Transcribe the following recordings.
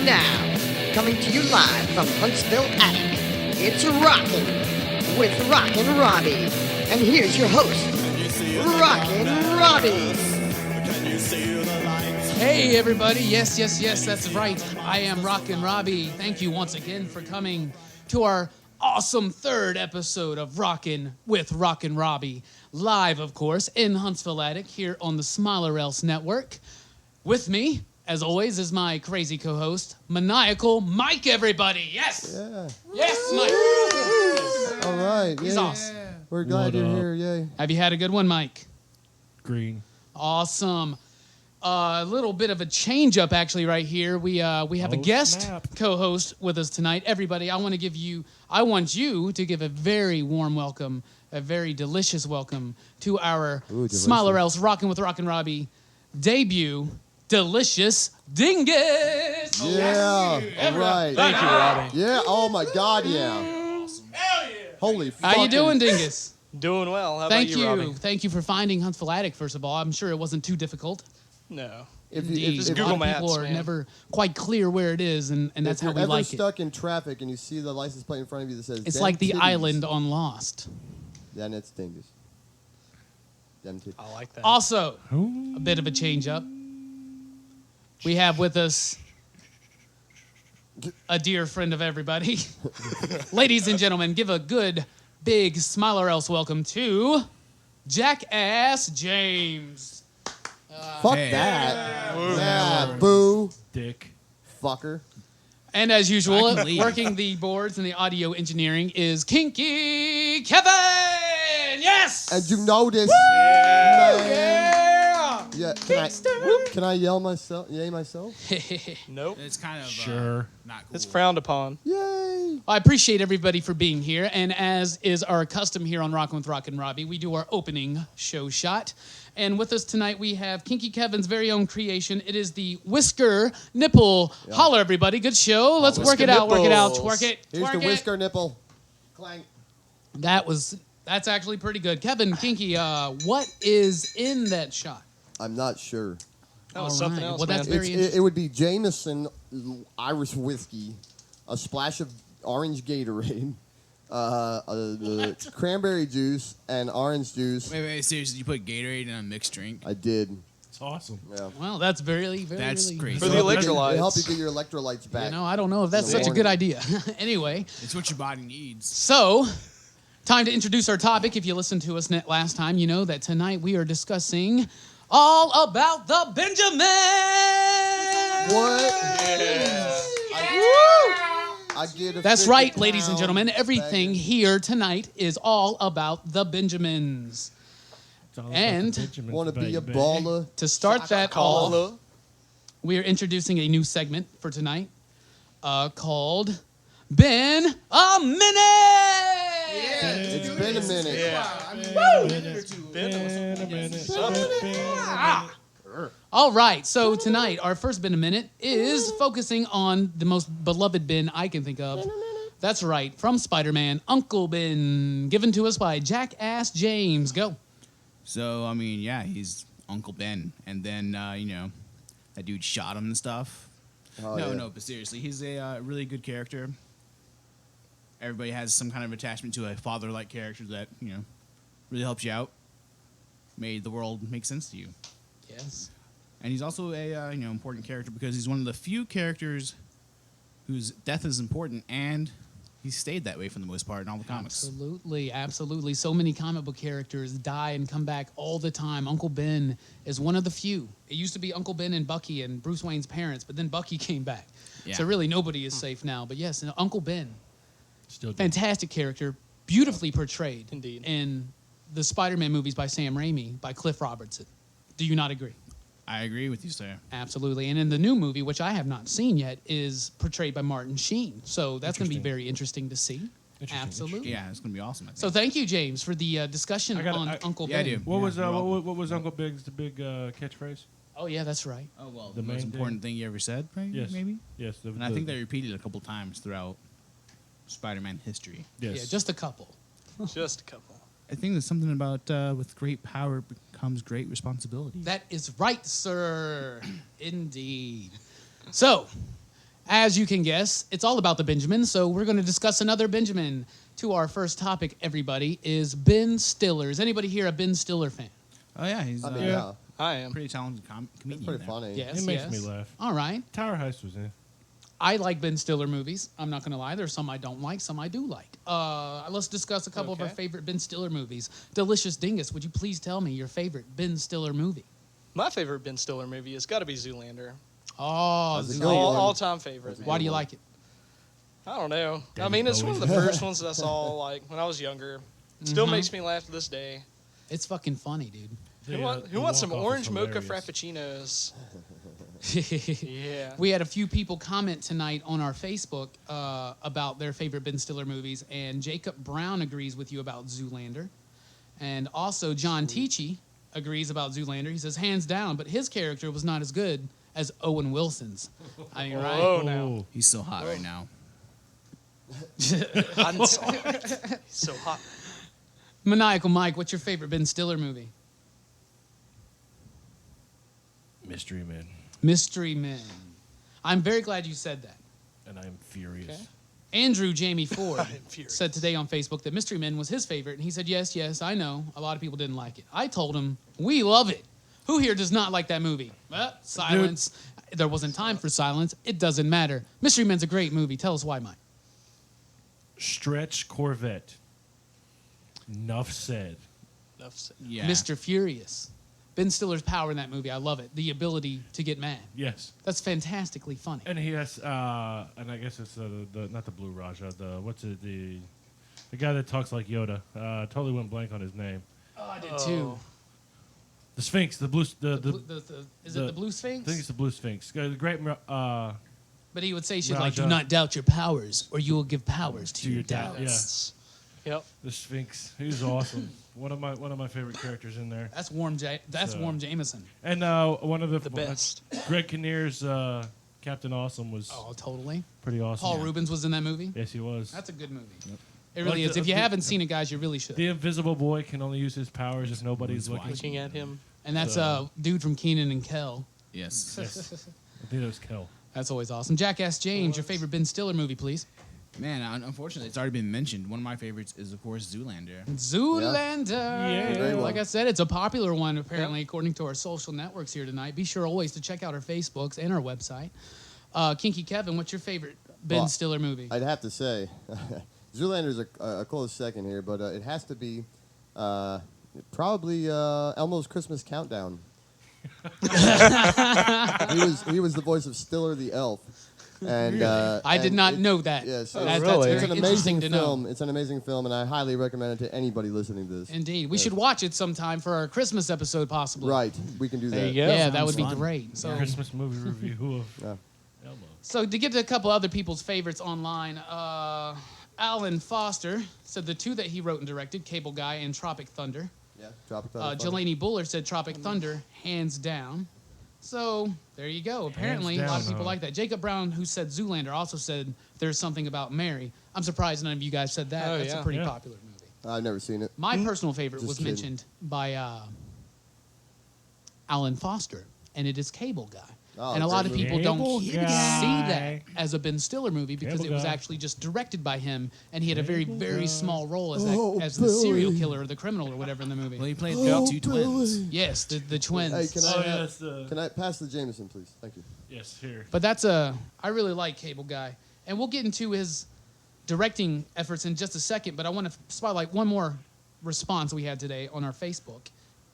now, coming to you live from Huntsville Attic, it's Rockin with Rockin Robbie. And here's your host, Rockin Robbie. Hey everybody, yes, that's right. I am Rockin Robbie. Thank you once again for coming to our awesome third episode of Rockin with Rockin Robbie. Live, of course, in Huntsville Attic here on the Smiler Else Network. With me, as always, is my crazy co-host, Maniacal Mike, everybody. Yes! Yeah. Yes, Mike! All right. He's yay. awesome. We're glad you're here. Yay. Have you had a good one, Mike? Green. Awesome. A little bit of a change-up, actually, right here. We have a guest co-host with us tonight. Everybody, I want you to give a very warm welcome, a very delicious welcome to our Smiler Else Rockin' with Rockin' Robbie debut, Delicious Dingus. Yeah. All right. Thank you, Robbie. Yeah. Oh my God. Yeah. Awesome. Hell yeah. Holy. Fucking. How you doing, Dingus? Doing well. How Thank about you, Robbie? Thank you for finding Huntsville Attic, first of all. I'm sure it wasn't too difficult. No. Indeed. Just A Google lot of people Maps, are man. never quite clear where it is, and that's how we If you're like ever it. stuck in traffic and you see the license plate in front of you that says It's "Dem like the titties," island on Lost. then it's Dingus. Dem titties. I like that. Also, a bit of a change up. We have with us a dear friend of everybody. Ladies and gentlemen, give a good, big Smiler Else welcome to Jackass James. Fuck hey. that. Yeah. Boo. Dick. Fucker. And as usual, I can leave. working the boards and the audio engineering is Kinky Kevin. Yes. And you know this. Man. Yeah. Yeah. Can I yell myself? Yay myself? Nope. It's kind of Sure. not cool. It's frowned upon. Yay. I appreciate everybody for being here, and as is our custom here on Rockin' with Rockin' Robbie, we do our opening show shot. And with us tonight, we have Kinky Kevin's very own creation. It is the Whisker Nipple. Yeah. Holler, everybody. Good show. Let's work Whisker it out, work it out. nipples. Twerk it, Here's twerk the it. whisker nipple. Clank. That's actually pretty good. Kevin, Kinky, what is in that shot? I'm not sure. That was All something right. else, Well, man. that's very It would be Jameson Irish whiskey, a splash of orange Gatorade, cranberry juice, and orange juice. Wait, seriously, you put Gatorade in a mixed drink? I did. It's awesome. Yeah. Well, that's very That's really crazy. For the It'll electrolytes. help you get your electrolytes back. You know, I don't know if that's In the such a good morning. idea. Anyway, It's what your body needs. so time to introduce our topic. If you listened to us last time, you know that tonight we are discussing all about the Benjamin. What? I get a That's 50 right, ladies and pound gentlemen. Everything bag. here tonight is all about the Benjamins. It's all And- about the Benjamins, Want to be a baby. baller? To start that off, Call we are introducing a new segment for tonight called Ben a Minute. It's been a minute. All right, so tonight our first Ben a Minute is focusing on the most beloved Ben I can think of. That's right, from Spider-Man, Uncle Ben, given to us by Jackass James. Go. So, I mean, yeah, he's Uncle Ben. And then, that dude shot him and stuff. Oh, no, yeah. but seriously, he's a really good character. Everybody has some kind of attachment to a father-like character that, really helps you out. Made the world make sense to you. Yes. And he's also a important character because he's one of the few characters whose death is important, and he stayed that way for the most part in all the comics. Absolutely, absolutely. So many comic book characters die and come back all the time. Uncle Ben is one of the few. It used to be Uncle Ben and Bucky and Bruce Wayne's parents, but then Bucky came back. Yeah. So really nobody is safe now. But yes, Uncle Ben, Still do. fantastic character, beautifully portrayed Indeed. in the Spider-Man movies by Sam Raimi, by Cliff Robertson. Do you not agree? I agree with you, sir. Absolutely. And in the new movie, which I have not seen yet, is portrayed by Martin Sheen. So that's going to be Interesting. very interesting to see. Interesting, Absolutely. Yeah, it's going to be awesome, I think. So thank you, James, for the discussion on Uncle yeah, I Ben. do. What was you're welcome. what was Uncle Big's the big catchphrase? Oh, yeah, that's right. Oh, well, The the most main important thing you ever said, right? Yes. Maybe? Yes, And I think they repeated it a couple times throughout Spider-Man history. yes. Yeah, just a couple. Just a couple. I think there's something about with great power comes great responsibility. That is right, sir. Indeed. So, As you can guess, it's all about the Benjamin, so we're going to discuss another Benjamin. To our first topic, everybody, is Ben Stiller. Is anybody here a Ben Stiller fan? Oh yeah, he's I mean, Yeah. I am. pretty talented comedian. pretty there. funny. Yes, It makes yes. me laugh. All right. Tower Heist was in. I like Ben Stiller movies. I'm not going to lie. There's some I don't like, some I do like. Let's discuss a couple of our Okay. favorite Ben Stiller movies. Delicious Dingus, would you please tell me your favorite Ben Stiller movie? My favorite Ben Stiller movie has got to be Zoolander. Oh, That's a Zoolander. good one. All-time favorite. Why do you like it? I don't know. I David mean, it's one of the Bowie. first ones that I saw like when I was younger. Still makes me laugh to this day. It's fucking funny, dude. Who wants some walk-off is orange mocha hilarious. frappuccinos? Yeah. We had a few people comment tonight on our Facebook about their favorite Ben Stiller movies, and Jacob Brown agrees with you about Zoolander. And also, John Tichy agrees about Zoolander. He says, hands down, but his character was not as good as Owen Wilson's. I mean, right? Oh, no. He's so hot right now. I'm sorry. He's so hot. Maniacal Mike, what's your favorite Ben Stiller movie? Mystery Man. Mystery Men. I'm very glad you said that. And I'm furious. Okay. Andrew Jamie Ford I'm furious. said today on Facebook that Mystery Men was his favorite, and he said, yes, I know. A lot of people didn't like it. I told him, we love it. Who here does not like that movie? Silence. There wasn't time for silence. It doesn't matter. Mystery Men's a great movie. Tell us why, Mike. Stretch Corvette. Enough said. Enough said. Yeah. Mr. Furious. Ben Stiller's power in that movie. I love it. The ability to get mad. Yes. That's fantastically funny. And he has, and I guess it's the not the Blue Raja, the guy that talks like Yoda. Totally went blank on his name. Oh, I did too. The Sphinx, the blue, Is it the Blue I Sphinx? think it's the Blue Sphinx. The great, But he would say shit like, Raja. do not doubt your powers, or you will give powers to your doubt. doubts. Yep. the Sphinx. He was awesome. One of my favorite characters in there. That's Warm So- Warm Jameson. And one of The best. Greg Kinnear's Captain Awesome was Oh, totally. pretty awesome. Paul Rubens was in that movie. Yes, he was. That's a good movie. It really Like is. the- If you the- haven't seen it, guys, you really should. The Invisible Boy can only use his powers if nobody's looking. Looking at him. And that's a dude from Keenan and Kel. Yes. Yes. I think that was Kel. That's always awesome. Jackass James, your favorite Ben Stiller movie, please. Man, unfortunately, it's already been mentioned. One of my favorites is, of course, Zoolander. Zoolander. Yeah. Very well. Like I said, it's a popular one, apparently, according to our social networks here tonight. Be sure always to check out our Facebooks and our website. Kinky Kevin, what's your favorite Ben Well, Stiller movie? I'd have to say, Zoolander's a close second here, but it has to be probably Elmo's Christmas Countdown. he was the voice of Stiller the elf, and I did and not it- know that. Yes, That's really? it's very an interesting amazing to film. know. It's an amazing film, and I highly recommend it to anybody listening to this. Indeed. We Yes. should watch it sometime for our Christmas episode, possibly. Right, we can do that. There you go. Yeah, that Sounds would be fun. great. So, Christmas movie review of Yeah. Elmo. so to get to a couple other people's favorites online, Alan Foster said the two that he wrote and directed, Cable Guy and Tropic Thunder. Yeah, Tropic Thunder. Jelani Buller said Tropic Thunder, hands down. So there you go. Apparently, a lot of down, people huh? like that. Jacob Brown, who said Zoolander, also said there's something about Mary. I'm surprised none of you guys said that. Oh, That's a yeah. pretty Yeah. popular movie. I've never seen it. My personal favorite Just was kidding. mentioned by Alan Foster, and it is Cable Guy. Oh, and a lot of great people movie. don't Cable see Guy. that as a Ben Stiller movie because Cable it was Guy. actually just directed by him, and he had a very, Cable very Guy. small role as, Oh, as the serial Billy. killer or the criminal or whatever in the movie. Well, he played Oh, the two twins. Yes, the twins. Hey, can I Oh, have- yes. Can I pass the Jameson, please? Thank you. Yes, here. But I really like Cable Guy. And we'll get into his directing efforts in just a second, but I want to spotlight one more response we had today on our Facebook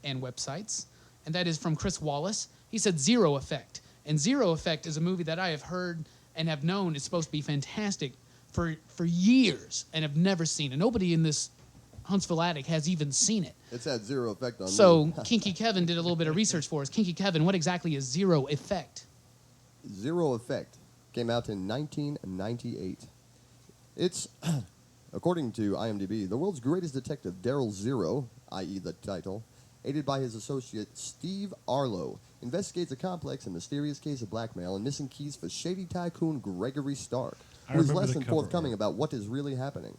and websites, and that is from Chris Wallace. He said Zero Effect. And Zero Effect is a movie that I have heard and have known is supposed to be fantastic for years and have never seen. And nobody in this Huntsville Attic has even seen it. It's had zero effect on So me. Kinky Kevin did a little bit of research for us. Kinky Kevin, what exactly is Zero Effect? Zero Effect came out in 1998. It's, according to IMDb, the world's greatest detective, Daryl Zero, i.e. the title, aided by his associate Steve Arlo, investigates a complex and mysterious case of blackmail and missing keys for shady tycoon Gregory Stark, I who is remember less the than cover forthcoming art. about what is really happening.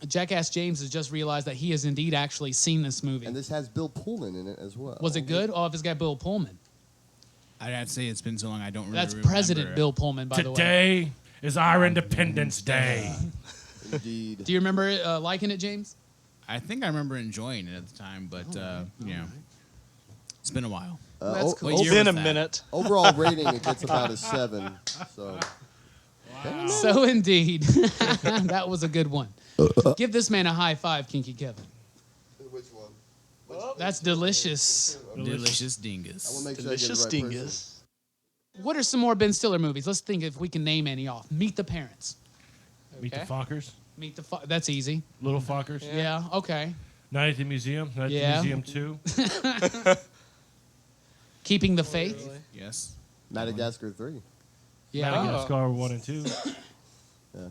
Jackass James has just realized that he has indeed actually seen this movie. And this has Bill Pullman in it as well. Was it good? Oh, if it's got Bill Pullman. I'd have to say it's been so long I don't really That's remember. President Bill Pullman, by the way. Today is our Independence Day. Indeed. Do you remember liking it, James? I think I remember enjoying it at the time, but it's been a while. That's cool. What It's year been a was that? minute. Overall rating, it gets about a 7. So So indeed, that was a good one. Give this man a high five, Kinky Kevin. which one? That's delicious. Delicious Dingus. I will make sure Delicious I get the right dingus. What are some more Ben Stiller movies? Let's think if we can name any off. Meet the Parents. Meet the Okay. Fockers. That's easy. Little Fockers. Yeah, okay. Night at the Museum. Night Yeah. at the Museum 2. Keeping the Faith. Really? Yes. person. Madagascar 3. Yeah. Madagascar 1 and 2. Yeah.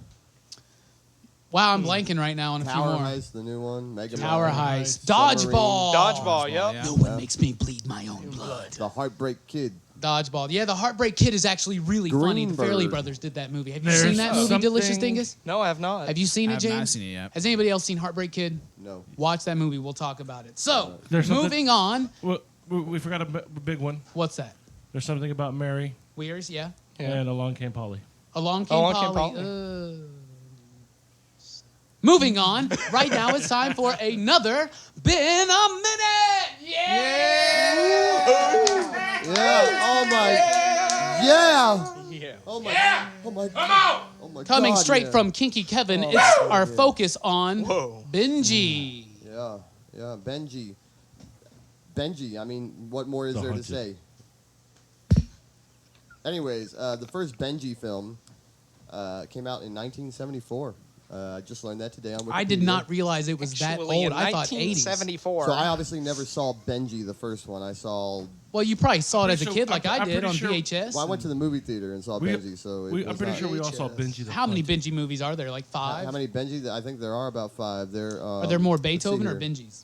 Wow, I'm blanking right now on a few Tower more. Heist, the new one. Mega Tower Man. Heist. Submarine. Dodgeball. Dodgeball, yep. yeah. No one makes me bleed my own blood. The Heartbreak Kid. Dodgeball. Yeah, the Heartbreak Kid is actually really funny. The Fairley Greenberg. Brothers did that movie. Have you There's seen that movie, Delicious something- Dingus? No, I have not. Have you seen I it, have James? not seen it yet. Has anybody else seen Heartbreak Kid? No. Watch that movie. We'll talk about it. So, There's something- moving on. Well, we forgot a big one. What's that? There's something about Mary Weirs, yeah. Yeah. and Along Came Polly. Along Came Along Came Polly. Moving on. Right now it's time for another Been a Minute. Yeah! Yeah. Oh my. Yeah. Yeah. Oh my. Oh my. Oh my. Coming God, straight yeah. from Kinky Kevin, Oh, it's so our good. focus on Whoa. Benji. Yeah. Yeah. Benji. Benji. I mean, what more is The there Hunted. to say? Anyways, the first Benji film came out in 1974. I just learned that today on Wikipedia. I did not realize it was that Actually, old. in I thought 80s. 1974. So I obviously never saw Benji, the first one. I saw. Well, you probably saw it as a pretty kid sure- like I'm I did pretty on sure- VHS. Well, I went to the movie theater and saw We- Benji, so it I'm was pretty not- sure we all saw VHS. Benji the How many Hunted. Benji movies are there? Like five? How many Benji? I think there are about 5. Are there more let's see Beethoven or here. Benjis?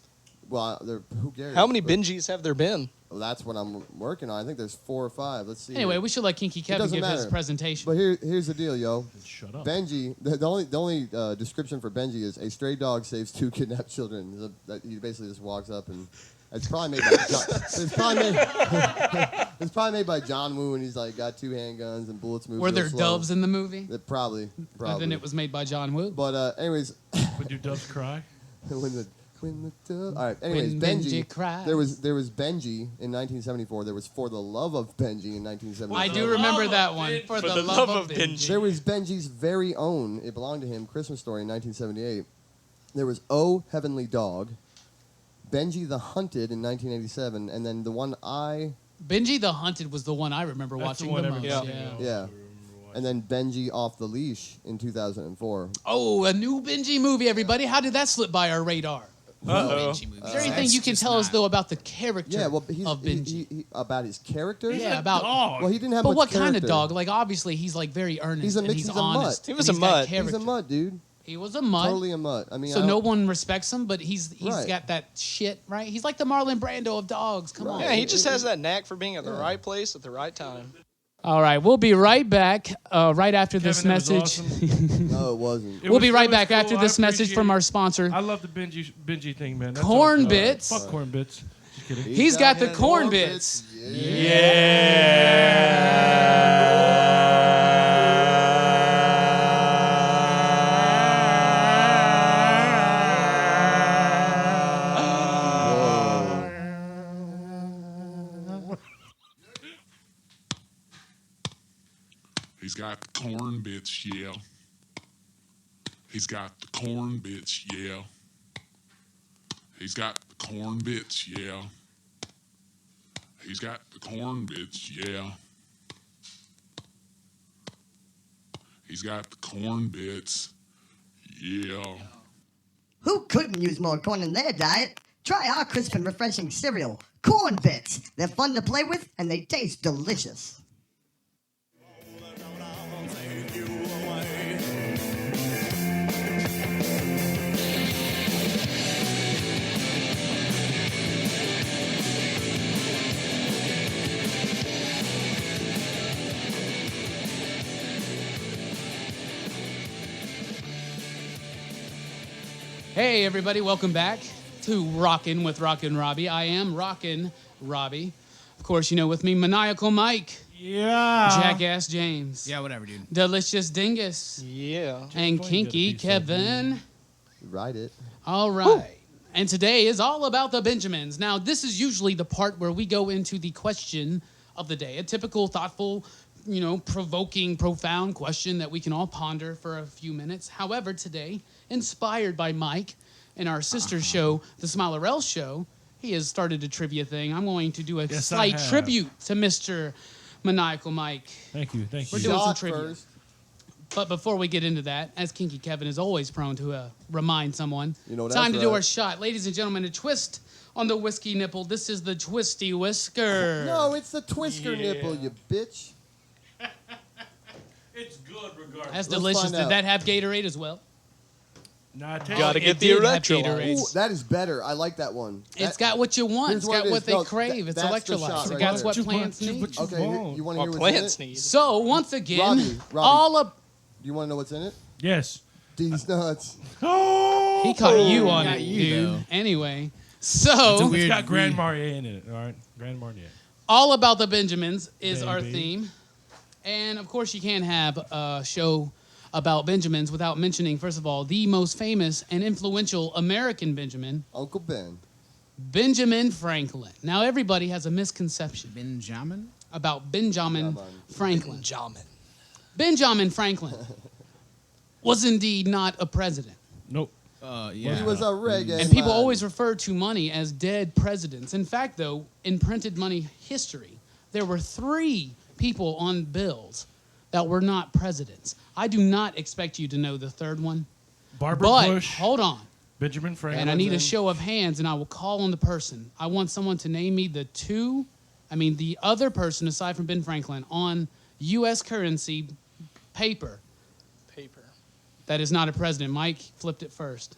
Well, who cares? How many But- Benjis have there been? Well, that's what I'm working on. I think there's 4 or 5. Let's see. Anyway, here. we should let Kinky Kevin doesn't give his matter. presentation. But here's the deal, yo. Shut up. Benji, the only description for Benji is a stray dog saves 2 kidnapped children. He basically just walks up and it's probably made by John, it's probably made by John Woo, and he's like got 2 handguns and bullets move. Were real there slow. doves in the movie? Probably. And then it was made by John Woo. But anyways, Would your doves cry? when the dove. All right. Anyways, When Benji. Benji cries. There was Benji in 1974. There was For the Love of Benji in 1974. I do remember that one. For the love of Benji. There was Benji's very own, it belonged to him, Christmas Story in 1978. There was Oh Heavenly Dog, Benji the Hunted in 1987, and then the one Benji the Hunted was the one I remember That's the watching one the every most. kid Yeah. knows. yeah, and then Benji Off the Leash in 2004. Oh, a new Benji movie, everybody. How did that slip by our radar? Uh-oh. Benji movies. Is there anything That's you can just tell us, not- though, about the character Yeah, well, of Benji? he about his character. Yeah, about. Dog. Well, he didn't have But much what kind of character. dog? Like, obviously, he's like very earnest He's a and mix- he's he's a mutt. honest. He was and a he's got mutt. He's a character. mutt, dude. He was a mutt. Totally a mutt. I mean, So I no don't- one respects him, but he's Right. got that shit, right? He's like the Marlon Brando of dogs. Come on. Yeah, he just has that knack for being at the right place at the right time. All right, we'll be right back right after this Kevin, that was message. awesome. No, it wasn't. It We'll be was- right it was back cool. after I this message appreciate from it. our sponsor. I love the Benji thing, man. That's Corn all- Bits. Fuck corn bits. Just kidding. He's got the his corn orbits. bits. He's got the corn bits, yeah. He's got the corn bits, yeah. He's got the corn bits, yeah. He's got the corn bits, yeah. He's got the corn bits, yeah. Who couldn't use more corn in their diet? Try our crisp and refreshing cereal, Corn Bits. They're fun to play with and they taste delicious. Hey, everybody, welcome back to Rockin' with Rockin' Robbie. I am Rockin' Robbie. Of course, you know, with me, Maniacal Mike, Yeah. Jackass James, Yeah, whatever, dude. Delicious Dingus, Yeah. and funny Kinky you gotta be so Kevin. Ride it. All right. And today is all about the Benjamins. Now, this is usually the part where we go into the question of the day, a typical, thoughtful, provoking, profound question that we can all ponder for a few minutes. However, today, inspired by Mike in our sister show, The Smilerell Show, he has started a trivia thing. I'm going to do a Yes, I slight have. tribute to Mr. Maniacal Mike. Thank you. We're doing some Shot trivia. first. But before we get into that, as Kinky Kevin is always prone to remind someone, You know, time to that's do right. our shot. Ladies and gentlemen, a twist on the whiskey nipple. This is the Twisty Whisker. No, it's the Twister Yeah. nipple, you bitch. It's good regardless. That's Let's delicious. find Did out. that have Gatorade as well? Nah, it tastes Gotta It get the did have electrolytes. Gatorade. Ooh, that is better. I like that one. It's That- got what you want. Here's It's what got it what is. they No, crave. It's that's the electrolytes. shot right That's there. what What you plants want, need. what you Okay, want. you want to What hear what's plants in it? need. So once again, Robbie, all of Do you want to know what's in it? Yes. These nuts. Oh. he caught you on Got it, you, dude. though. Anyway, It's so a It's weird got Grand read. Marnier in it. All right, Grand Marnier. all about the Benjamins is our Baby. theme, and of course you can't have a show about Benjamins without mentioning, first of all, the most famous and influential American Benjamin, Uncle Ben. Benjamin Franklin. Now, everybody has a misconception Benjamin? about Benjamin Benjamin. Franklin. Jamin. Benjamin Franklin was indeed not a president. Nope. Yeah. He was a reggae And people man. always refer to money as dead presidents. In fact, though, in printed money history, there were 3 people on bills that were not presidents. I do not expect you to know the third one. Barbara But Bush, hold on. Benjamin Franklin. And I need a in. show of hands, and I will call on the person. I want someone to name me the other person aside from Ben Franklin on U.S. currency paper Paper. that is not a president. Mike flipped it first.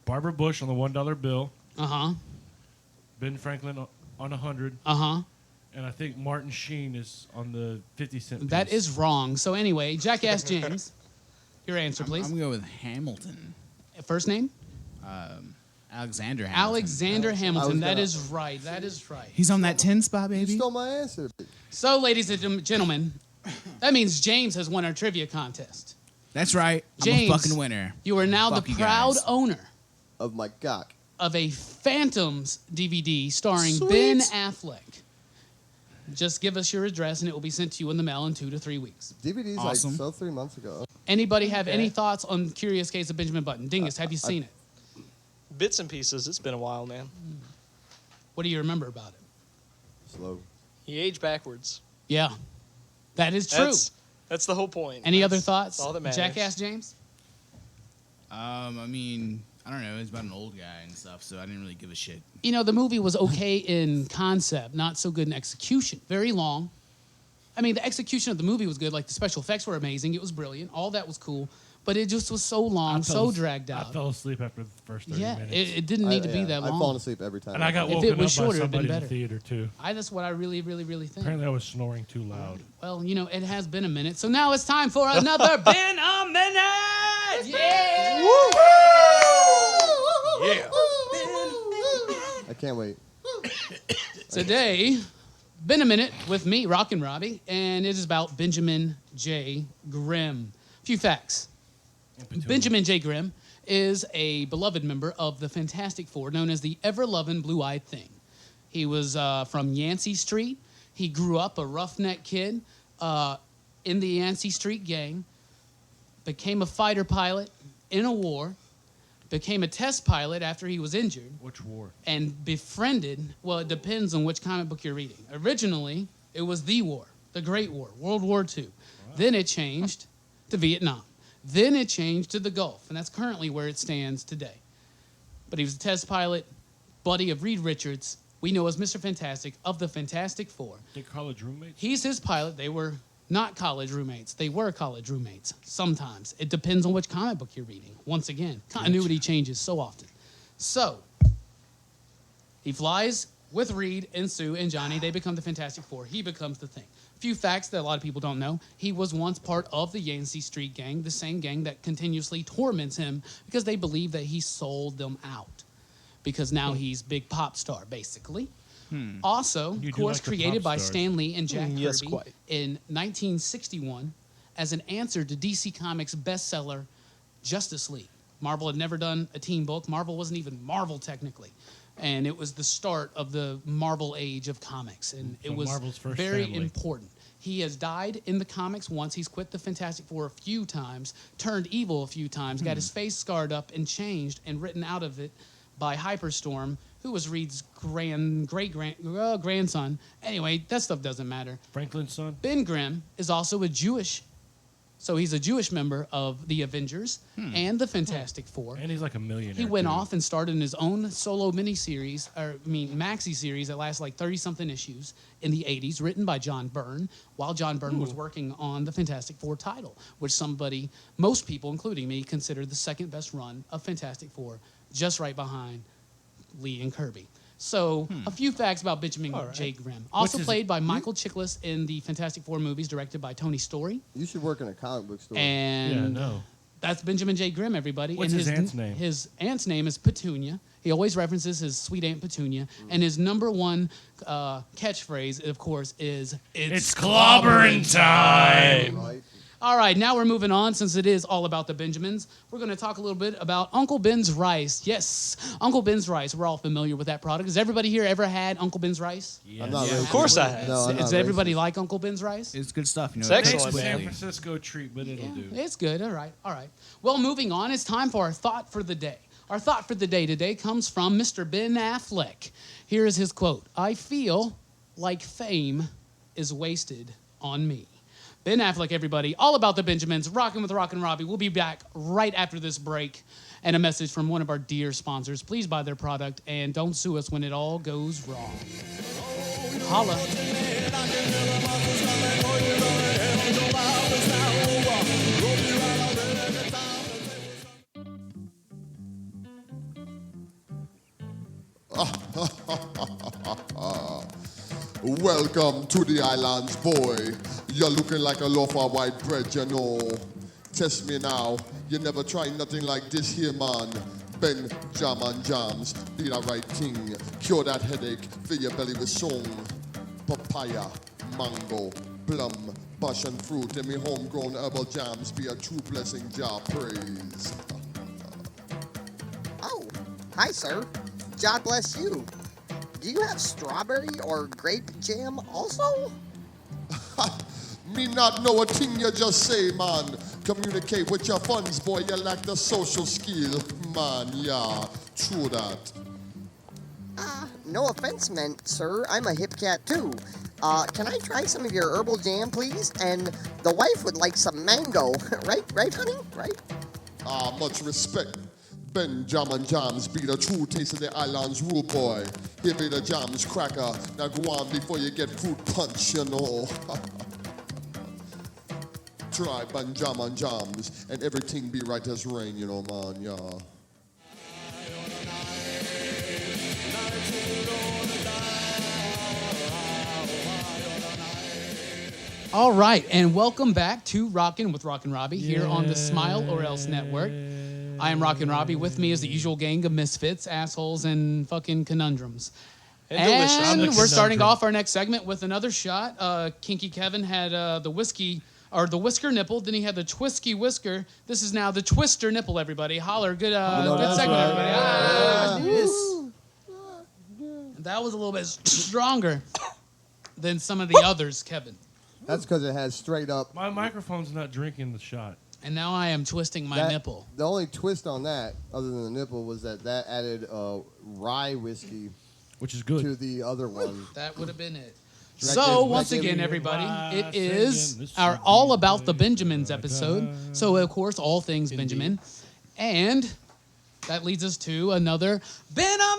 Barbara Bush on the $1 bill. Uh-huh. Ben Franklin on 100. Uh-huh. And I think Martin Sheen is on the 50-cent piece. That is wrong. So anyway, Jackass James, your answer, please. I'm going to go with Hamilton. First name? Alexander Hamilton. Alexander Hamilton. was That gonna- is right. That is right. He's on that 10 spot, You baby. stole my answer. So, ladies and gentlemen, that means James has won our trivia contest. That's right. James, I'm a fucking winner. You are now Fuck the you proud guys. owner Of my cock. of a Phantoms DVD starring Sweet. Ben Affleck. Just give us your address and it will be sent to you in the mail in 2 to 3 weeks. DVD's Awesome. like so 3 months ago. Anybody have Okay. any thoughts on Curious Case of Benjamin Button? Dingus, have you seen it? Bits and pieces. It's been a while, man. What do you remember about it? Slow. He aged backwards. Yeah, that is true. That's the whole point. Any other That's thoughts? all that matters. Jackass James? I don't know. It's about an old guy and stuff, so I didn't really give a shit. You know, the movie was okay in concept, not so good in execution. Very long. I mean, the execution of the movie was good. Like, the special effects were amazing. It was brilliant. All that was cool. But it just was so long, so dragged I out. fell asleep after the first 30 Yeah, minutes. it didn't need to be that I've fallen long. asleep every time. and I got If it woken was up shorter, by it'd been somebody in the better. theater, too. That's what I really, really, really think. Apparently I was snoring too loud. Well, you know, it has been a minute. So now it's time for another Ben a Minute! Yeah! Yeah. I can't wait. Today, been a minute with me, Rockin Robbie, and it is about Benjamin J. Grimm. A few facts. Benjamin J. Grimm is a beloved member of the Fantastic Four, known as the ever-loving Blue-Eyed Thing. He was from Yancey Street. He grew up a roughneck kid in the Yancey Street gang, became a fighter pilot in a war, became a test pilot after he was injured, Which war? and befriended, well, it depends on which comic book you're reading. Originally, it was the war, the Great War, World War II. Then it changed to Vietnam. Then it changed to the Gulf, and that's currently where it stands today. But he was a test pilot, buddy of Reed Richards, we know as Mr. Fantastic of the Fantastic Four. They're college roommates? He's his pilot. They were not college roommates. They were college roommates sometimes. It depends on which comic book you're reading. Once again, continuity changes so often. So, he flies with Reed and Sue and Johnny. They become the Fantastic Four. He becomes the Thing. Few facts that a lot of people don't know. He was once part of the Yancey Street gang, the same gang that continuously torments him because they believe that he sold them out. Because now he's big pop star, basically. Also, You of do course, like the created pop by stars. Stan Lee and Jack Yes, Kirby quite. in 1961 as an answer to DC Comics' bestseller, Justice League. Marvel had never done a team book. Marvel wasn't even Marvel, technically. And it was the start of the Marvel age of comics. And it So was Marvel's first very family. important. He has died in the comics once. He's quit the Fantastic Four a few times, turned evil a few times, got his face scarred up and changed and written out of it by Hyperstorm, who was Reed's grandson. Anyway, that stuff doesn't matter. Franklin's son. Ben Grimm is also a Jewish, so he's a Jewish member of the Avengers and the Fantastic Four. And he's like a millionaire. He went too. off and started his own solo maxi series that lasts like 30-something issues in the 80s, written by John Byrne, while John Byrne was working on the Fantastic Four title, which most people, including me, consider the second best run of Fantastic Four, just right behind Lee and Kirby. So, a few facts about Benjamin J. Grimm. Also his- played by Michael Chiklis in the Fantastic Four movies, directed by Tony Story. You should work in a comic book store. And Yeah, no. that's Benjamin J. Grimm, everybody. What's and his aunt's name? His aunt's name is Petunia. He always references his sweet Aunt Petunia. And his number one catchphrase, of course, is It's clobbering time. Right? All right, now we're moving on. Since it is all about the Benjamins, we're going to talk a little bit about Uncle Ben's rice. Yes, Uncle Ben's rice. We're all familiar with that product. Has everybody here ever had Uncle Ben's rice? I'm not Of racist. course I have. No, I'm Does not everybody racist. like Uncle Ben's rice? It's good stuff. You know, It's it excellent, tastes man. San quickly. Francisco treat, but it'll do. It's good. All right. All right. Well, moving on, it's time for our thought for the day. Our thought for the day today comes from Mr. Ben Affleck. Here is his quote: "I feel like fame is wasted on me." Ben Affleck, everybody, all about the Benjamins, rocking with Rockin Robbie. We'll be back right after this break. And a message from one of our dear sponsors. Please buy their product and don't sue us when it all goes wrong. Holla. Welcome to the islands, boy. You're looking like a loaf of white bread, you know. Test me now. You never tried nothing like this here, man. Ben Jam and Jams, do the right thing. Cure that headache, fill your belly with song. Papaya, mango, plum, passion fruit, and me homegrown herbal jams be a true blessing, Jah praise. Oh, hi, sir. God bless you. Do you have strawberry or grape jam also? Me not know a thing you just say, man. Communicate with your funds, boy. You lack the social skill, man. Yeah, true that. No offense meant, sir. I'm a hip cat too. Can I try some of your herbal jam, please? And the wife would like some mango. Right, honey? Right? Much respect. Ben Jam and Jams be the true taste of the island's rule, boy. Here be the jams cracker. Now go on before you get fruit punch, you know. Try Ben Jam and Jams, and everything be right as rain, you know, man, yeah. All right, and welcome back to Rockin' with Rockin' Robbie here on the Smile or Else Network. I am Rockin' Robbie. With me is the usual gang of misfits, assholes, and fucking conundrums. And delicious. And I'm the we're starting conundrum. off our next segment with another shot. Kinky Kevin had the whiskey, or the whisker nipple. Then he had the twisky whisker. This is now the twister nipple, everybody. Holler. Good, good segment, everybody. That was a little bit stronger than some of the others, Kevin. That's because it has straight up. My microphone's not drinking the shot. And now I am twisting my nipple. The only twist on that, other than the nipple, was that added rye whiskey Which is good. to the other one. That would have been it. That So, gives- once that gives again, you- everybody, it Singing, is this our should All be About the played Benjamins like episode. that. So, of course, all things Benjamin. And that leads us to another Ben a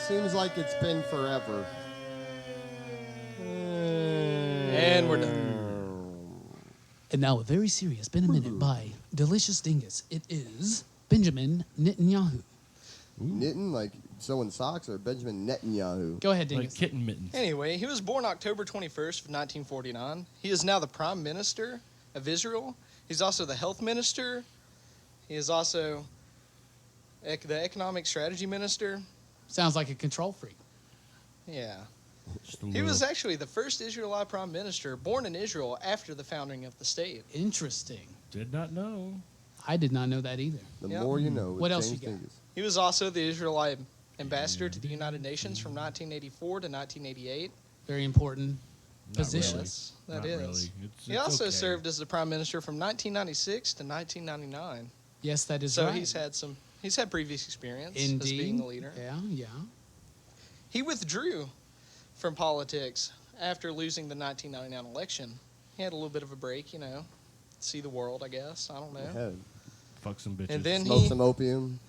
Seems like it's been forever. And we're done. And now a very serious Ben a Minute by Delicious Dingus. It is Benjamin Netanyahu. Knitting, like sewing socks, or Benjamin Netanyahu? Go ahead, Like Dingus. kitten mittens. Anyway, he was born October 21st, 1949. He is now the Prime Minister of Israel. He's also the health minister. He is also the economic strategy minister. Sounds like a control freak. Yeah. Just a He little- was actually the first Israelite prime minister born in Israel after the founding of the state. Interesting. Did not know. I did not know that either. The Yep. more you know. with What else James you got? Dingus. He was also the Israelite ambassador to the United Nations from 1984 to 1988. Very important Not position. really. Yes, that Not is. really. He also served as the prime minister from 1996 to 1999. Yes, that is So right. he's had previous experience Indeed. as being the leader. Yeah, yeah. He withdrew from politics after losing the 1999 election. He had a little bit of a break, see the world, I guess. I don't know. Yeah. Fuck some bitches. And then Smoke he, some opium.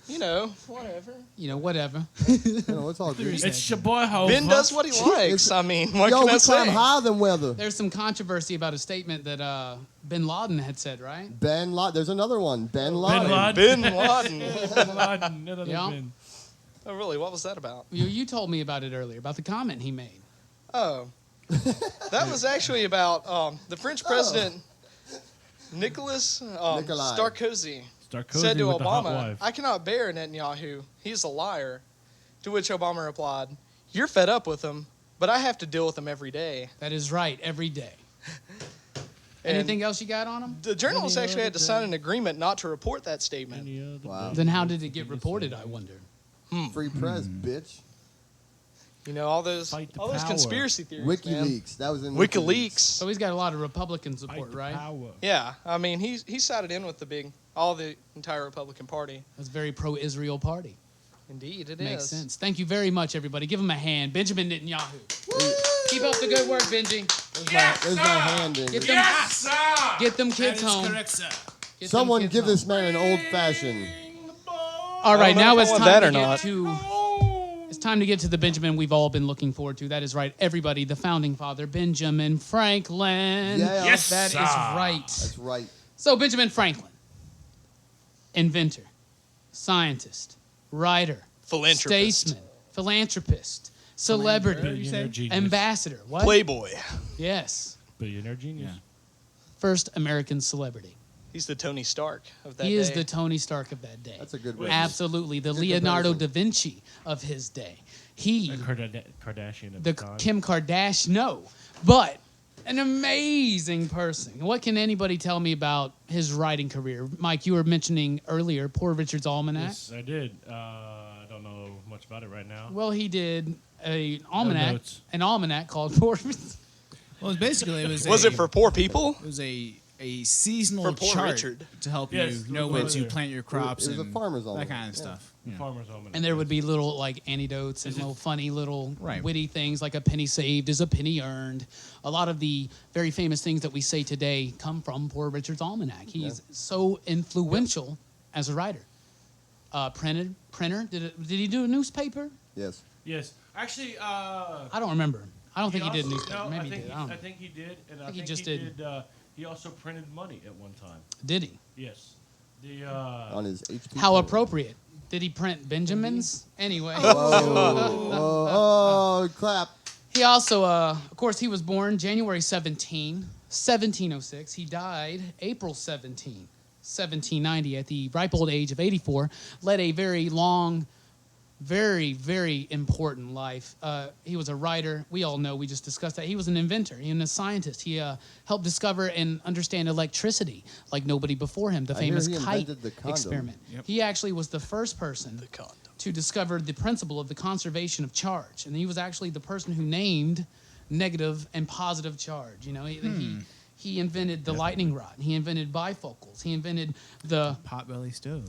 whatever. Whatever. It's all good. It's your boy Ho. Ben does what he likes. I mean, what Yo, can I we climb say? higher than weather. There's some controversy about a statement that Bin Laden had said, right? Ben Laden. There's another one. Ben Laden. Laden. Bin Laden. Ben Laden. Another Yeah. Ben. Oh, really? What was that about? You told me about it earlier, about the comment he made. Oh, that was actually about the French president Nicolas Nikolai. Sarkozy Sarkozy said to with the hot Obama, wife. "I cannot bear Netanyahu. He's a liar." To which Obama replied, "You're fed up with him, but I have to deal with him every day." That is right, every day. And Anything else you got on him? The journalists Any actually had to other sign day. an agreement not to report that statement. Any other Wow. day. Then how did it get reported, I wonder? Free press, bitch. All those Fight the all those power. conspiracy theories. man. WikiLeaks. That was in WikiLeaks. So he's got a lot of Republican Fight support, the right? power. Yeah, I mean he sided in with the entire Republican Party. That's a very pro-Israel party. Indeed, it Makes is. sense. Thank you very much, everybody. Give him a hand. Benjamin Netanyahu. Keep up the good work, Benji. There's my hand in. Get it. them, get them That kids is home. correct, sir. Get them Someone kids give home. this man an old fashioned. All right, I don't know now if I it's want time that to or get not. to. It's time to get to the Benjamin we've all been looking forward to. That is right, everybody. The founding father, Benjamin Franklin. Yeah. Yes, That is sir. right. That's right. So Benjamin Franklin, inventor, scientist, writer, Philanthropist. statesman, philanthropist, celebrity, Billionaire genius. ambassador. What? Playboy. Yes. Billionaire genius. Yeah. First American celebrity. He's the Tony Stark of that He day. is the Tony Stark of that day. That's a good way. Absolutely. The Good Leonardo da comparison. Vinci of his day. He, A Kardashian of the the time. Kim Kardashian, no, but an amazing person. What can anybody tell me about his writing career? Mike, you were mentioning earlier Poor Richard's Almanac. Yes, I did. I don't know much about it right now. Well, he did notes. an almanac called Poor. Well, basically, it was. Was it for poor people? It was a seasonal For poor chart Richard. to help Yes, you know the when to weather. plant your crops It was a and farmer's that almanac, kind of yeah. stuff. Yeah. Farmer's Almanac. And there would be little like anecdotes and little funny little Right. witty things like a penny saved is a penny earned. A lot of the very famous things that we say today come from Poor Richard's Almanac. He's so influential as a writer. Printer. Did he do a newspaper? Yes. Yes. Actually, I don't remember. I don't think he did a also- newspaper. No, Maybe I he think did. I don't I know. think he did, and I think think he just he did. He also printed money at one time. Did he? Yes. The On his HP. How printer. appropriate. Did he print Benjamins? Anyway. Oh, clap. He also, of course, he was born January 17, 1706. He died April 17, 1790 at the ripe old age of 84. Led a very long, very, very important life. He was a writer. We all know, we just discussed that. He was an inventor. He was a scientist. He helped discover and understand electricity like nobody before him, the I hear famous he kite invented the condom. experiment. Yep. He actually was the first person The condom. to discover the principle of the conservation of charge. And he was actually the person who named negative and positive charge. You know, he invented the lightning rod. He invented bifocals. He invented the Potbelly stove.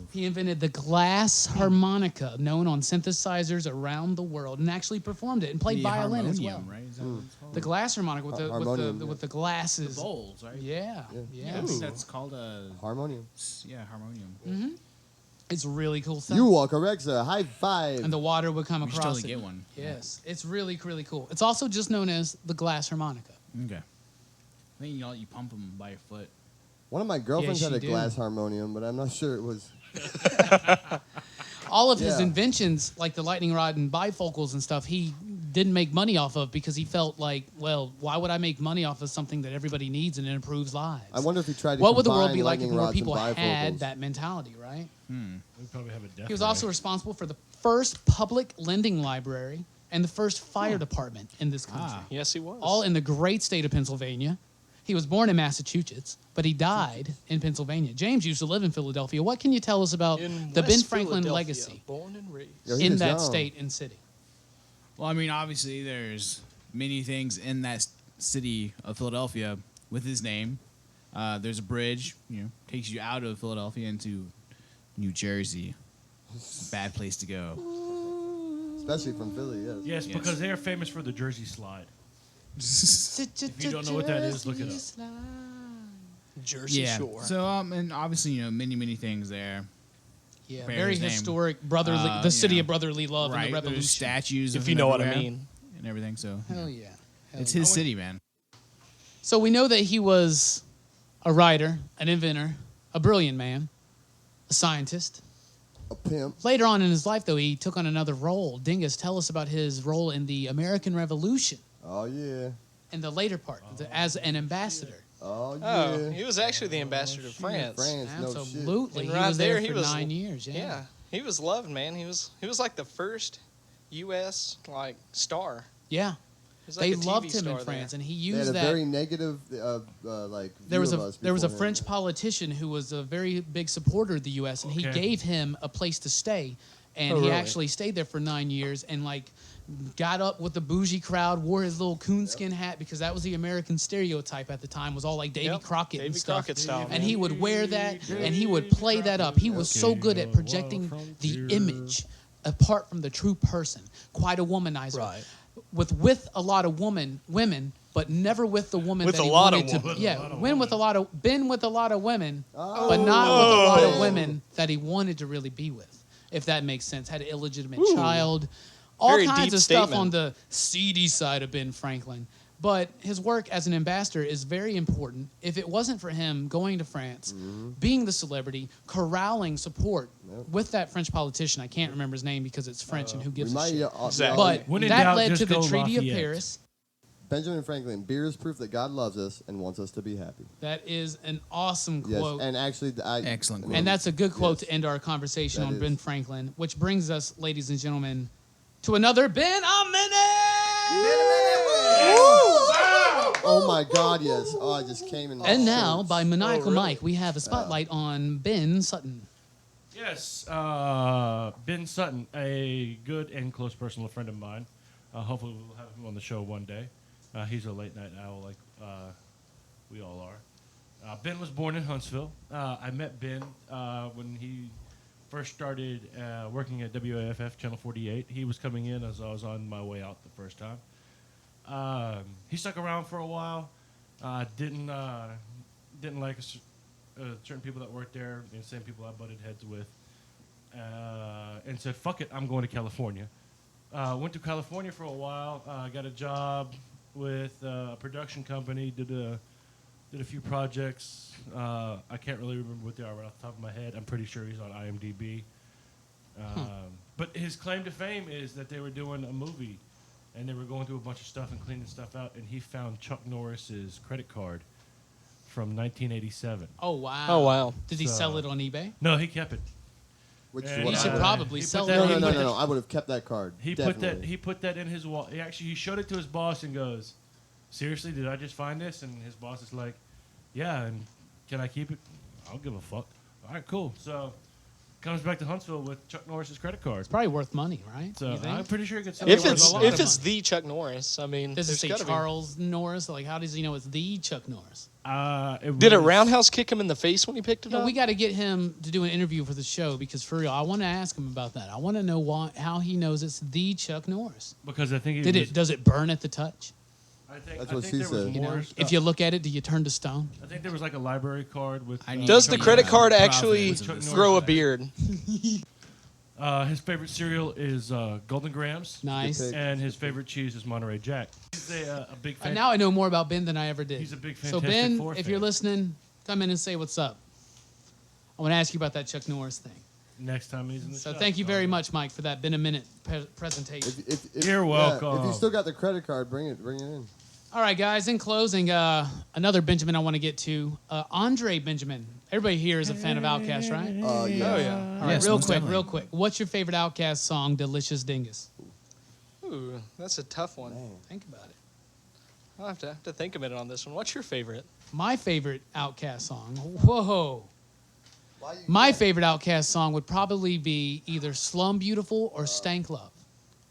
glass harmonica known on synthesizers around the world and actually performed it and played The violin as well. harmonium, right? Is that what it's called? The glass harmonica with the Harmonium, with the glasses. The bowls, right? Yeah. I think that's called a Harmonium. harmonium. It's really cool stuff. You are correct, sir. High five. And the water would come We should across totally it. get one. Yes. It's really, really cool. It's also just known as the glass harmonica. Okay. I think you pump them by your foot. One of my girlfriends Yes, had a you do. glass harmonium, but I'm not sure it was. All of his Yeah. inventions, like the lightning rod and bifocals and stuff, he didn't make money off of because he felt like, well, why would I make money off of something that everybody needs and it improves lives? I wonder if he tried to What would the world combine be like if lightning more rods and people had bifocals. that mentality, right? We probably have a death He was ray. also responsible for the first public lending library and the first fire department in this country. Yes, he was. All in the great state of Pennsylvania. He was born in Massachusetts, but he died in Pennsylvania. James used to live in Philadelphia. What can you tell us about in the West Ben Franklin Philadelphia, legacy Born and raised. Yo, he in was that young. state and city? Well, I mean, obviously, there's many things in that city of Philadelphia with his name. There's a bridge, takes you out of Philadelphia into New Jersey. Bad place to go. Especially from Philly, yes. Yes, Yes. because they are famous for the Jersey Slide. If you don't know what that is, look it up. Jersey Yeah. Shore. So, and obviously, many things there. Yeah, Bear very his name. historic brotherly, the city yeah. of brotherly love and Right. the There's revolution. statues. if of you him know what I everywhere mean. And everything. So, Hell yeah. Hell it's yeah. his city, man. So we know that he was a writer, an inventor, a brilliant man, a scientist. A pimp. Later on in his life, though, he took on another role. Dingus, tell us about his role in the American Revolution Oh, yeah. in the later part, as an ambassador. Oh, yeah. Oh, he was actually the ambassador to France. France, no shit. Absolutely. And He right was there, there he for was 9 years. Yeah, he was loved, man. He was like the first U.S. like star. Yeah. He was like They the TV loved him in star France, there. and he They had used a that. very negative, like, There was view a of us there was a beforehand. French politician who was a very big supporter of the U.S. and he Okay. gave him a place to stay, and Oh, he really? actually stayed there for 9 years and like got up with the bougie crowd, wore his little coonskin hat because that was the American stereotype at the time, was all like Davy Yep, Crockett Davy and stuff. Crockett style, and man. he would wear that and he would play that up. He was so good at projecting the image apart from the true person. Quite a womanizer. Right. With a lot of women, but never with the woman With that a he lot of wanted to. women. Yeah, been with a lot of women, but not with a lot of women that he wanted to really be with. If that makes sense, had an illegitimate child, all Very kinds deep of stuff statement. on the seedy side of Ben Franklin. But his work as an ambassador is very important. If it wasn't for him going to France, being the celebrity, corralling support with that French politician, I can't remember his name because it's French and who We gives a might, shit. Exactly. But When in that doubt, led just to the go Treaty of Lafayette. Paris. Benjamin Franklin, beer is proof that God loves us and wants us to be happy. That is an awesome Yes, quote. and actually, Excellent quote. And that's a good quote Yes. to end our conversation That on is. Ben Franklin, which brings us, ladies and gentlemen, to another Ben a Minute! Oh my God, yes. Oh, I just came in. my And now, shorts. by Maniacal really? Mike, we have a spotlight on Ben Sutton. Yes, Ben Sutton, a good and close personal friend of mine. Hopefully, we'll have him on the show one day. He's a late night owl, like we all are. Ben was born in Huntsville. I met Ben when he first started working at WAFF Channel 48. He was coming in as I was on my way out the first time. He stuck around for a while. Didn't like certain people that worked there, the same people I butted heads with, and said, "Fuck it, I'm going to California." Went to California for a while. Got a job with a production company. Did a few projects. I can't really remember what they are right off the top of my head. I'm pretty sure he's on IMDb. But his claim to fame is that they were doing a movie, and they were going through a bunch of stuff and cleaning stuff out, and he found Chuck Norris's credit card from 1987. Oh, wow. Oh, wow. Did he So- sell it on eBay? No, he kept it. Which is And what He I should would- probably he sell put it that- on No, he no, put no, that- no. I would have kept that card. He Definitely. put that in his wallet. He showed it to his boss and goes, "Seriously, did I just find this?" And his boss is like, "Yeah, and can I keep it?" I don't give a fuck. All right, cool. So comes back to Huntsville with Chuck Norris's credit card. It's probably worth money, right? So You think? I'm pretty sure he could sell If it it's a lot of if it's money. the Chuck Norris, I mean, Does it there's say gotta be- Charles Norris? Like, how does he know it's the Chuck Norris? Did a roundhouse kick him in the face when he picked it No, up? we got to get him to do an interview for the show because, for real, I want to ask him about that. I want to know how he knows it's the Chuck Norris. Because I think Does it burn at the touch? That's I what think she there was said. You know, more if stuff. you look at it, do you turn to stone? I think there was like a library card with. I need Does to the be credit a card prophet actually of this. grow a beard? His favorite cereal is Golden Grams. Nice. pick. And his favorite cheese is Monterey Jack. He's a big fan. Now I know more about Ben than I ever did. He's a big So Fantastic Ben, Four if fan. you're listening, come in and say what's up. I want to ask you about that Chuck Norris thing. next time he's in the So show. thank you very much, Mike, for that been a minute presentation. If You're welcome. if you still got the credit card, bring it in. All right, guys. In closing, another Benjamin I want to get to, Andre Benjamin. Everybody here is a fan of Outkast, right? Yeah. Oh, yeah. All right, Yes, real most quick, definitely. real quick. What's your favorite Outkast song, Delicious Dingus? Ooh, that's a tough one. Think about it. I'll have to think a minute on this one. What's your favorite? My favorite Outkast song. Whoa. My favorite Outkast song would probably be either Slum Beautiful or Stank Love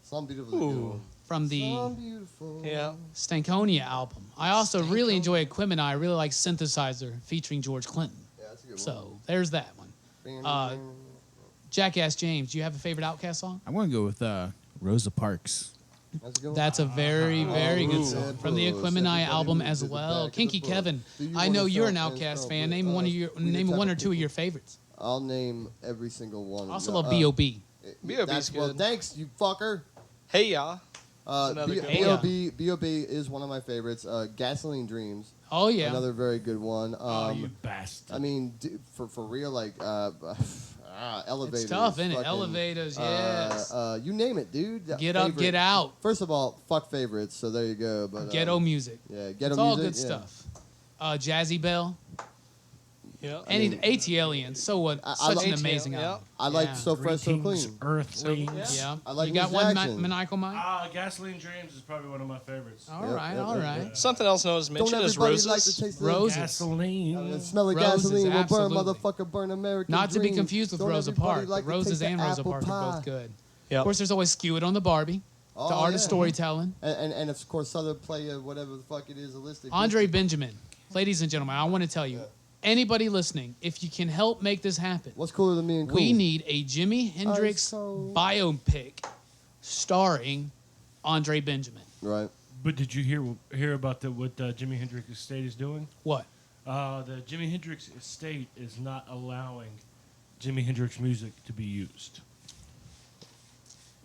Some beautiful. Ooh. from the Some beautiful. Yeah. Stankonia album. I also really enjoy Equipment. I really like Synthesizer featuring George Clinton. Yeah, that's a good So there's that one. one. Jackass James, do you have a favorite Outkast song? I'm going to go with Rosa Parks. That's a good one. That's a very, very good song from the Simple, Equipment everybody album moves as to the well. back of Kinky the book. Kevin, Do you I know wanna you're an start and Outkast start fan. with, Name one of your we the name type one or of two of people- your favorites. I'll name every single one. I also No, love B.O.B. B.O.B. 's that's- Well, good. thanks, you fucker. Hey, y'all. another good one. B.O.B. is one of my favorites. Gasoline Dreams, Oh yeah. another very good one. Oh, you bastard. I mean, for real, like Elevators. It's tough, isn't it? fucking, Elevators, yes. You name it, dude. Get up, Favorite. get out. First of all, fuck favorites. So there you go. But Ghetto music. Yeah, ghetto It's all music. good yeah. stuff. Jazzy Bell. Yeah. Any mean, ATLian. So what? I Such an like- amazing ATL, album. I like Yeah. So Fresh, So Greetings, Clean. Earthlings. Yeah. I like you got Miss one Jackson. Maniacal Mike? Gasoline Dreams is probably one of my favorites. All Yep, right, yep, all yep, right. yep. Something else known as Don't mentioned is everybody roses. like to taste the Roses. Gasoline. the smell of Roses, gasoline will burn, absolutely. motherfucker, burn American Not to be dreams. confused with Don't Rosa everybody Parks. like to Roses taste the and Rosa apple Parks pie? are both good. Yep. Of course, there's always Skew It on the Barbie. Oh, the art of yeah. storytelling. And of course, Southern Player, whatever the fuck it is, holistic. Andre Benjamin. Ladies and gentlemen, I want to tell you, anybody listening, if you can help make this happen, What's cooler than me and cool? we need a Jimi Hendrix so- biopic starring Andre Benjamin. Right. But did you hear about what Jimi Hendrix Estate is doing? What? The Jimi Hendrix Estate is not allowing Jimi Hendrix music to be used.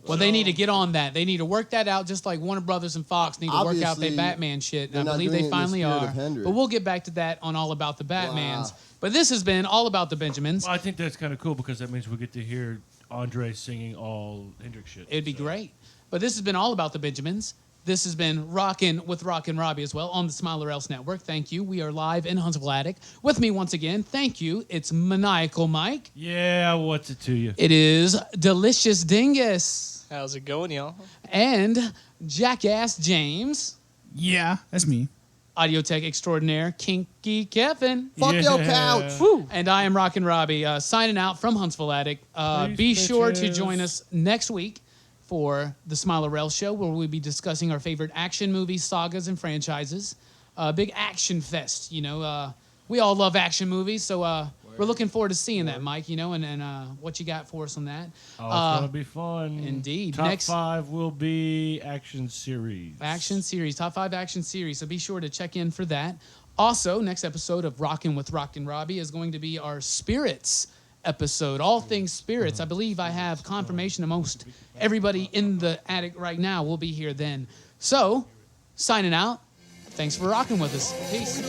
Well, they need to get on that. They need to work that out, just like Warner Brothers and Fox need to work out their Obviously, Batman shit. they're And I not believe doing they it in the finally spirit are. of Hendrix. But we'll get back to that on All About the Batmans. Wow. But this has been All About the Benjamins. Well, I think that's kind of cool because that means we get to hear Andre singing all Hendrix shit. It'd be So- great. But this has been All About the Benjamins. This has been Rockin' with Rockin' Robbie as well on the Smile or Else Network. Thank you. We are live in Huntsville Attic. With me once again, thank you. It's Maniacal Mike. Yeah, what's it to you? It is Delicious Dingus. How's it going, y'all? And Jackass James. Yeah, that's me. Audio tech extraordinaire, Kinky Kevin. Fuck your Yeah. couch. Woo. And I am Rockin' Robbie, signing out from Huntsville Attic. Peace, Be sure to bitches. join us next week for the Smile Rel Show, where we'll be discussing our favorite action movies, sagas, and franchises. Big action fest, you know. We all love action movies, so we're looking forward to seeing that, Mike, you know, and what you got for us on that. Oh, it's gonna be fun. indeed. Top Next- 5 will be action series. Action series, top 5 action series. So be sure to check in for that. Also, next episode of Rockin' with Rockin' Robbie is going to be our Spirits episode. All things spirits. I believe I have confirmation amongst everybody in the attic right now. We'll be here then. So, signing out. Thanks for rocking with us. Peace.